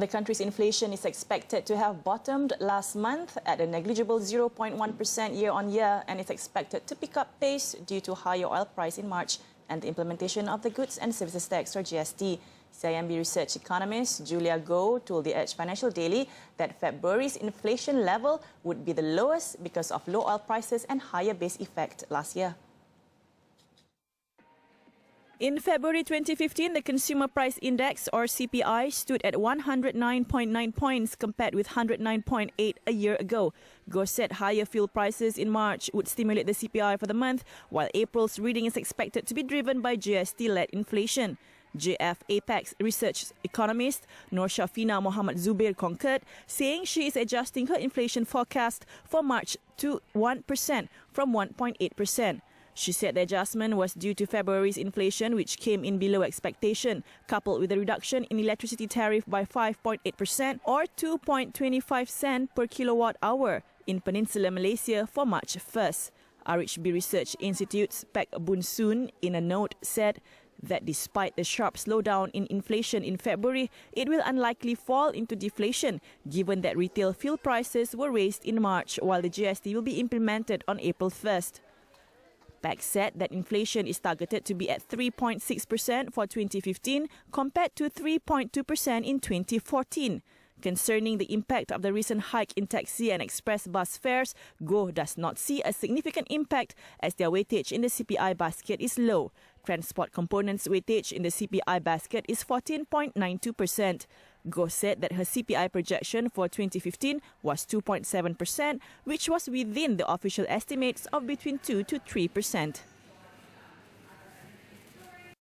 The country's inflation is expected to have bottomed last month at a negligible 0.1% year-on-year, and is expected to pick up pace due to higher oil price in March and the implementation of the Goods and Services Tax, or GST. CIMB research economist Julia Goh told The Edge Financial Daily that February's inflation level would be the lowest because of low oil prices and higher base effect last year. In February 2015, the Consumer Price Index, or CPI, stood at 109.9 points compared with 109.8 a year ago. Goh said higher fuel prices in March would stimulate the CPI for the month, while April's reading is expected to be driven by GST-led inflation. JF Apex research economist Nur Shafina Mohamad Zubair concurred, saying she is adjusting her inflation forecast for March to 1% from 1.8%. She said the adjustment was due to February's inflation, which came in below expectation, coupled with a reduction in electricity tariff by 5.8% or 2.25 cents per kilowatt hour in Peninsular Malaysia for March 1st. RHB Research Institute's Pek Bun Soon, in a note, said that despite the sharp slowdown in inflation in February, it will unlikely fall into deflation, given that retail fuel prices were raised in March, while the GST will be implemented on April 1st. Pek said that inflation is targeted to be at 3.6% for 2015 compared to 3.2% in 2014. Concerning the impact of the recent hike in taxi and express bus fares, Goh does not see a significant impact as their weightage in the CPI basket is low. Transport components weightage in the CPI basket is 14.92%. Goh said that her CPI projection for 2015 was 2.7%, which was within the official estimates of between 2 to 3%.